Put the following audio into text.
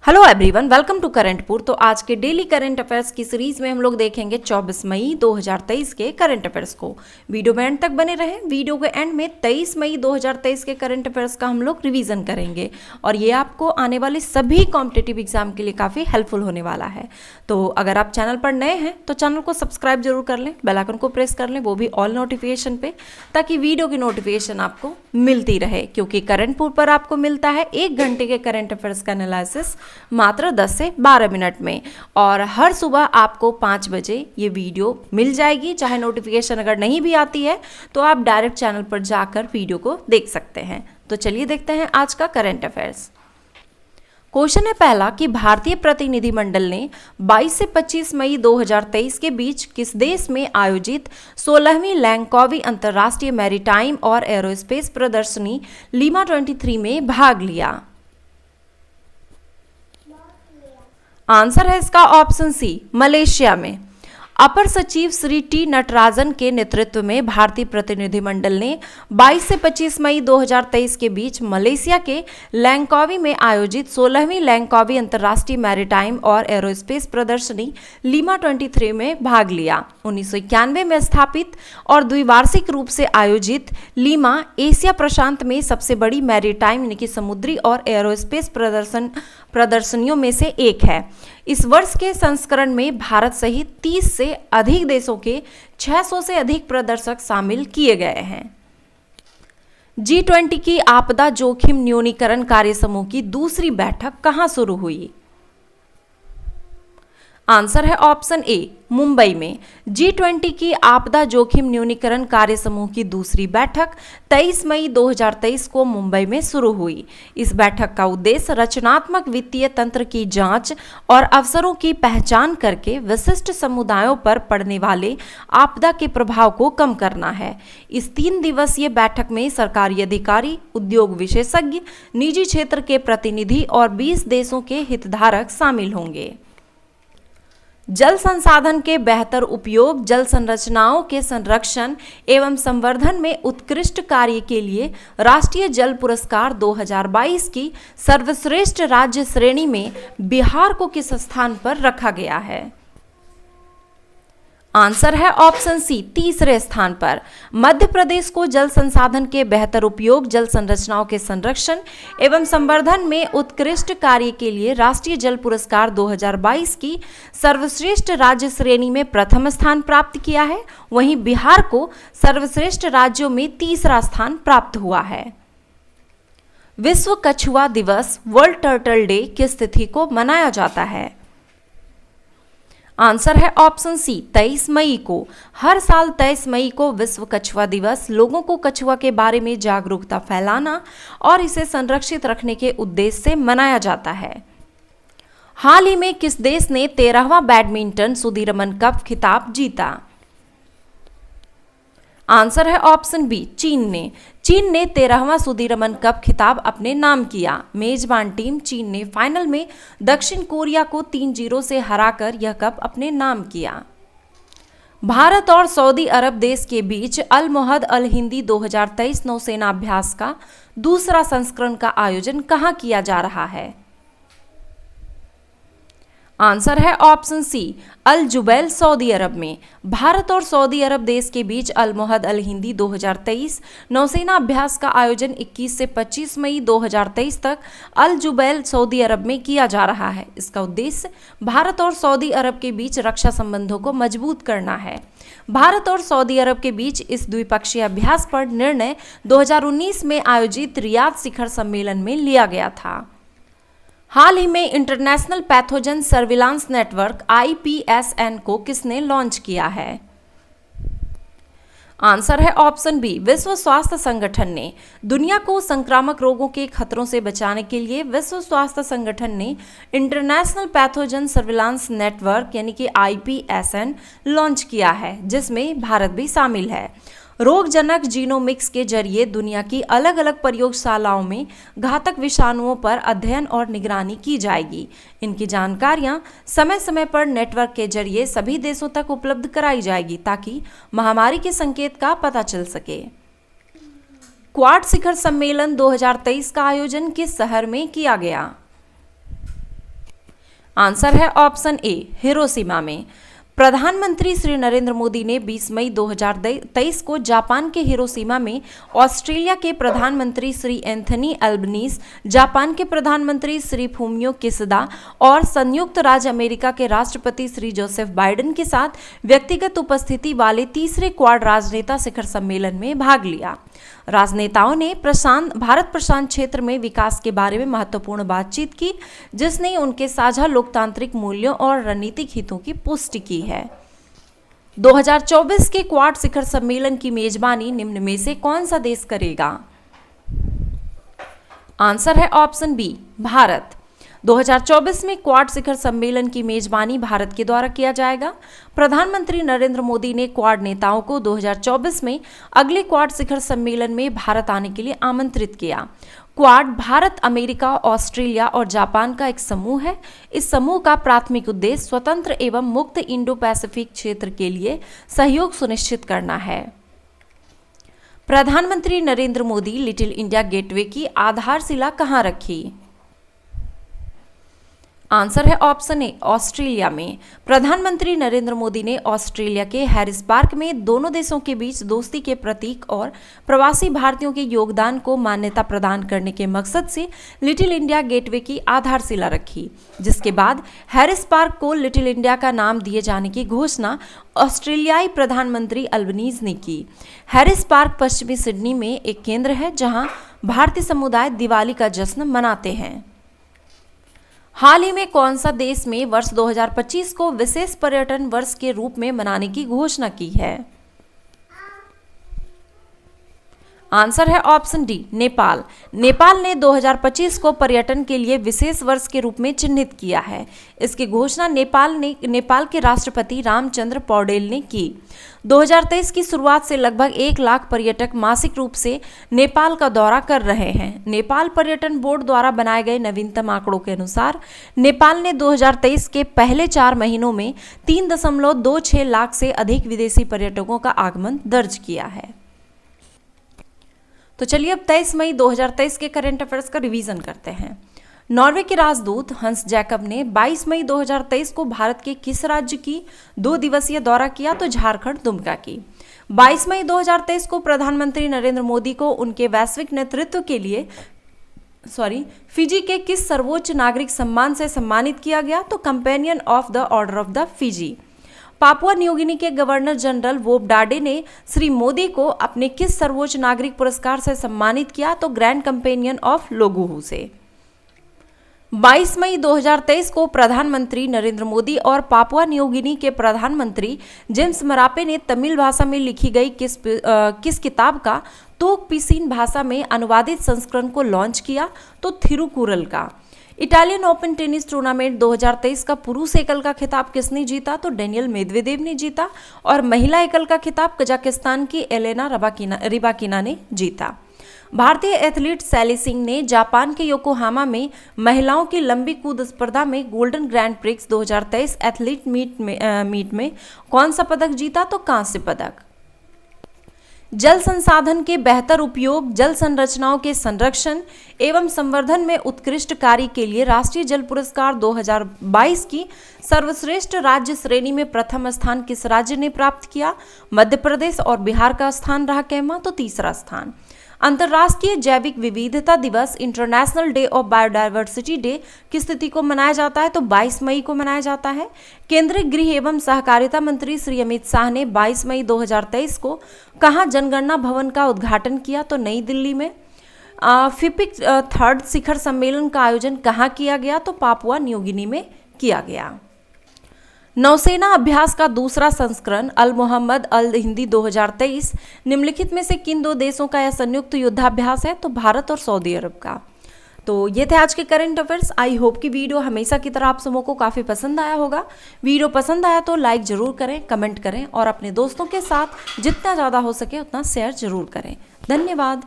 Hello everyone, welcome to Currentpur. तो आज के डेली करंट अफेयर्स की सीरीज में हम लोग देखेंगे 24 मई 2023 के करंट अफेयर्स को। वीडियो में एंड तक बने रहें। वीडियो के एंड में 23 मई 2023 के करंट अफेयर्स का हम लोग रिवीजन करेंगे और ये आपको आने वाले सभी कॉम्पिटिटिव एग्जाम के लिए काफ़ी हेल्पफुल होने वाला है। तो अगर आप चैनल पर नए हैं तो चैनल को सब्सक्राइब जरूर कर लें, बेल आइकन को प्रेस कर लें, वो भी ऑल नोटिफिकेशन पे, ताकि वीडियो की नोटिफिकेशन आपको मिलती रहे। क्योंकि करंटपुर पर आपको मिलता है 1 घंटे के करंट अफेयर्स का एनालिसिस मात्र 10 से 12 मिनट में, और हर सुबह आपको 5 बजे ये वीडियो मिल जाएगी। चाहे नोटिफिकेशन अगर नहीं भी आती है तो आप डायरेक्ट चैनल पर जाकर वीडियो को देख सकते हैं। तो चलिए देखते हैं आज का करंट अफेयर्स। क्वेश्चन है पहला कि भारतीय प्रतिनिधिमंडल ने 22 से 25 मई 2023 के बीच किस देश में आयोजित 16वीं लैंकोवी अंतर्राष्ट्रीय मैरीटाइम और एरोस्पेस प्रदर्शनी लीमा 23 में भाग लिया? आंसर है इसका ऑप्शन सी, मलेशिया में। अपर सचिव श्री टी नटराजन के नेतृत्व में भारतीय प्रतिनिधिमंडल ने 22 से 25 मई 2023 के बीच मलेशिया के लैंकोवी में आयोजित 16वीं लैंकोवी अंतर्राष्ट्रीय मैरीटाइम और एरोस्पेस प्रदर्शनी लीमा 23 में भाग लिया। 1991 में स्थापित और द्विवार्षिक रूप से आयोजित लीमा एशिया प्रशांत में सबसे बड़ी मैरीटाइम यानी कि समुद्री और एरोस्पेस प्रदर्शनियों में से एक है। इस वर्ष के संस्करण में भारत सहित 30 से अधिक देशों के 600 से अधिक प्रदर्शक शामिल किए गए हैं। G20 की आपदा जोखिम न्यूनीकरण कार्य समूह की दूसरी बैठक कहां शुरू हुई? आंसर है ऑप्शन ए, मुंबई में। G20 की आपदा जोखिम न्यूनीकरण कार्य समूह की दूसरी बैठक 23 मई 2023 को मुंबई में शुरू हुई। इस बैठक का उद्देश्य रचनात्मक वित्तीय तंत्र की जांच और अवसरों की पहचान करके विशिष्ट समुदायों पर पड़ने वाले आपदा के प्रभाव को कम करना है। इस 3 दिवसीय बैठक में सरकारी अधिकारी, उद्योग विशेषज्ञ, निजी क्षेत्र के प्रतिनिधि और 20 देशों के हितधारक शामिल होंगे। जल संसाधन के बेहतर उपयोग, जल संरचनाओं के संरक्षण एवं संवर्धन में उत्कृष्ट कार्य के लिए राष्ट्रीय जल पुरस्कार 2022 की सर्वश्रेष्ठ राज्य श्रेणी में बिहार को किस स्थान पर रखा गया है? आंसर है ऑप्शन सी, तीसरे स्थान पर। मध्य प्रदेश को जल संसाधन के बेहतर उपयोग, जल संरचनाओं के संरक्षण एवं संवर्धन में उत्कृष्ट कार्य के लिए राष्ट्रीय जल पुरस्कार 2022 की सर्वश्रेष्ठ राज्य श्रेणी में प्रथम स्थान प्राप्त किया है। वहीं बिहार को सर्वश्रेष्ठ राज्यों में तीसरा स्थान प्राप्त हुआ है। विश्व कछुआ दिवस, वर्ल्ड टर्टल डे किस तिथि को मनाया जाता है? आंसर है ऑप्शन सी, 23 मई को। हर साल 23 मई को विश्व कछुआ दिवस लोगों को कछुआ के बारे में जागरूकता फैलाना और इसे संरक्षित रखने के उद्देश्य से मनाया जाता है। हाल ही में किस देश ने 13वां बैडमिंटन सुदीरमन कप खिताब जीता? आंसर है ऑप्शन बी, चीन ने। चीन ने 13वां सुदीरमन कप खिताब अपने नाम किया। मेजबान टीम चीन ने फाइनल में दक्षिण कोरिया को 3-0 से हराकर यह कप अपने नाम किया। भारत और सऊदी अरब देश के बीच अल मोहद अल हिंदी 2023 नौसेना अभ्यास का दूसरा संस्करण का आयोजन कहां किया जा रहा है? आंसर है option C, Al Jubail Saudi Arabia में। भारत और सऊदी अरब देश के बीच अल मोहद अल हिंदी 2023 नौसेना अभ्यास का आयोजन 21 से 25 मई 2023 तक अल जुबैल सऊदी अरब में किया जा रहा है। इसका उद्देश्य भारत और सऊदी अरब के बीच रक्षा संबंधों को मजबूत करना है। भारत और सऊदी अरब के बीच इस द्विपक्षीय अभ्यास पर निर्णय 2019 में आयोजित रियाद शिखर सम्मेलन में लिया गया था। हाल ही में international pathogen surveillance network IPSN को किसने लॉन्च किया है? आंसर है ऑप्शन बी, विश्व स्वास्थ्य संगठन ने। दुनिया को संक्रामक रोगों के खतरों से बचाने के लिए विश्व स्वास्थ्य संगठन ने इंटरनेशनल पैथोजन सर्विलांस नेटवर्क यानी कि IPSN लॉन्च किया है, जिसमें भारत भी शामिल है। रोगजनक जीनोमिक्स के जरिए दुनिया की अलग अलग प्रयोगशालाओं में घातक विषाणुओं पर अध्ययन और निगरानी की जाएगी। इनकी जानकारियां समय समय पर नेटवर्क के जरिए सभी देशों तक उपलब्ध कराई जाएगी ताकि महामारी के संकेत का पता चल सके। क्वाड शिखर सम्मेलन 2023 का आयोजन किस शहर में किया गया? आंसर है ऑप्शन ए हिरोशिमा में। प्रधानमंत्री श्री नरेंद्र मोदी ने 20 मई 2023 को जापान के हिरोशिमा में ऑस्ट्रेलिया के प्रधानमंत्री श्री एंथनी अल्बनीज, जापान के प्रधानमंत्री श्री फूमियो किशिदा और संयुक्त राज्य अमेरिका के राष्ट्रपति श्री जोसेफ बाइडेन के साथ व्यक्तिगत उपस्थिति वाले तीसरे क्वाड राजनेता शिखर सम्मेलन में भाग लिया। राजनेताओं ने भारत प्रशांत क्षेत्र में विकास के बारे में महत्वपूर्ण बातचीत की, जिसने उनके साझा लोकतांत्रिक मूल्यों और रणनीतिक हितों की पुष्टि की है। 2024 के क्वाड शिखर सम्मेलन की मेजबानी निम्न में से कौन सा देश करेगा? आंसर है ऑप्शन बी भारत। 2024 में क्वाड शिखर सम्मेलन की मेजबानी भारत के द्वारा किया जाएगा। प्रधानमंत्री नरेंद्र मोदी ने क्वाड नेताओं को 2024 में अगले क्वाड शिखर सम्मेलन में भारत आने के लिए आमंत्रित किया। क्वाड भारत, अमेरिका, ऑस्ट्रेलिया और जापान का एक समूह है। इस समूह का प्राथमिक उद्देश्य स्वतंत्र एवं मुक्त इंडो पैसिफिक क्षेत्र के लिए सहयोग सुनिश्चित करना है। प्रधानमंत्री Narendra Modi little India gateway की आधारशिला कहाँ रखी? आंसर है ऑप्शन ए ऑस्ट्रेलिया में। प्रधानमंत्री नरेंद्र मोदी ने ऑस्ट्रेलिया के हैरिस पार्क में दोनों देशों के बीच दोस्ती के प्रतीक और प्रवासी भारतीयों के योगदान को मान्यता प्रदान करने के मकसद से लिटिल इंडिया गेटवे की आधारशिला रखी, जिसके बाद हैरिस पार्क को लिटिल इंडिया का नाम दिए जाने की घोषणा ऑस्ट्रेलियाई प्रधानमंत्री अल्बनीज ने की। हैरिस पार्क पश्चिमी सिडनी में एक केंद्र है जहां भारतीय समुदाय दिवाली का जश्न मनाते हैं। हाल ही में कौन सा देश में वर्ष 2025 को विशेष पर्यटन वर्ष के रूप में मनाने की घोषणा की है? आंसर है ऑप्शन डी नेपाल। नेपाल ने 2025 को पर्यटन के लिए विशेष वर्ष के रूप में चिन्हित किया है। इसकी घोषणा नेपाल के राष्ट्रपति रामचंद्र पौडेल ने की। 2023 की शुरुआत से लगभग 1 लाख पर्यटक मासिक रूप से नेपाल का दौरा कर रहे हैं। नेपाल पर्यटन बोर्ड द्वारा बनाए गए नवीनतम आंकड़ों के अनुसार नेपाल ने 2023 के पहले 4 महीनों में 3.26 लाख से अधिक विदेशी पर्यटकों का आगमन दर्ज किया है। तो चलिए अब 23 मई 2023 के करंट अफेयर्स का रिवीजन करते हैं। नॉर्वे के राजदूत हंस जैकब ने 22 मई 2023 को भारत के किस राज्य की 2 दिवसीय दौरा किया? तो झारखंड दुमका की। 22 मई 2023 को प्रधानमंत्री नरेंद्र मोदी को उनके वैश्विक नेतृत्व के लिए फिजी के किस सर्वोच्च नागरिक सम्मान से सम्मानित किया गया? तो companion of the order of the Fiji. Papua New Guinea के गवर्नर जनरल वोब डाडे ने श्री मोदी को अपने किस सर्वोच्च नागरिक पुरस्कार से सम्मानित किया? तो ग्रैंड कंपेनियन ऑफ लोगोहू से। 22 मई 2023 को प्रधानमंत्री नरेंद्र मोदी और पापुआ न्यू गिनी के प्रधानमंत्री जेम्स मरापे ने तमिल भाषा में लिखी गई किस किताब का तोक पिसिन भाषा में अनुवादित संस्करण को लॉन्च किया? तो थिरुकुरल का। इटालियन ओपन टेनिस टूर्नामेंट 2023 का पुरुष एकल का खिताब किसने जीता? तो डेनियल मेदवेदेव ने जीता। और महिला एकल का खिताब कजाकिस्तान की एलेना रिबाकिना ने जीता। भारतीय एथलीट सैली सिंह ने जापान के योकोहामा में महिलाओं की लंबी कूद स्पर्धा में golden grand prix 2023 athlete meet में कौन सा पदक जीता? तो कांस्य पदक। जल संसाधन के बेहतर उपयोग, जल संरचनाओं के संरक्षण एवं संवर्धन में उत्कृष्ट कार्य के लिए राष्ट्रीय जल पुरस्कार 2022 की सर्वश्रेष्ठ राज्य श्रेणी में प्रथम स्थान किस राज्य ने प्राप्त किया? मध्य प्रदेश। और बिहार का स्थान रहा कैमा? तो तीसरा स्थान। अंतर्राष्ट्रीय जैविक विविधता दिवस international day of biodiversity day किस तिथि को मनाया जाता है? तो 22 मई को मनाया जाता है। केंद्रीय गृह एवं सहकारिता मंत्री श्री अमित शाह ने 22 मई 2023 को कहाँ जनगणना भवन का उद्घाटन किया? तो नई दिल्ली में। फिपिक 3rd शिखर सम्मेलन का आयोजन कहाँ किया गया? तो पापुआ न्यू गिनी में किया गया। नौसेना अभ्यास का दूसरा संस्करण अल मोहम्मद अल हिंदी 2023 निम्नलिखित में से किन 2 देशों का यह संयुक्त युद्धाभ्यास है? तो भारत और सऊदी अरब का। तो ये थे आज के करंट अफेयर्स। आई होप कि वीडियो हमेशा की तरह आप सबों को काफ़ी पसंद आया होगा। वीडियो पसंद आया तो लाइक ज़रूर करें, कमेंट करें और अपने दोस्तों के साथ जितना ज़्यादा हो सके उतना शेयर ज़रूर करें। धन्यवाद।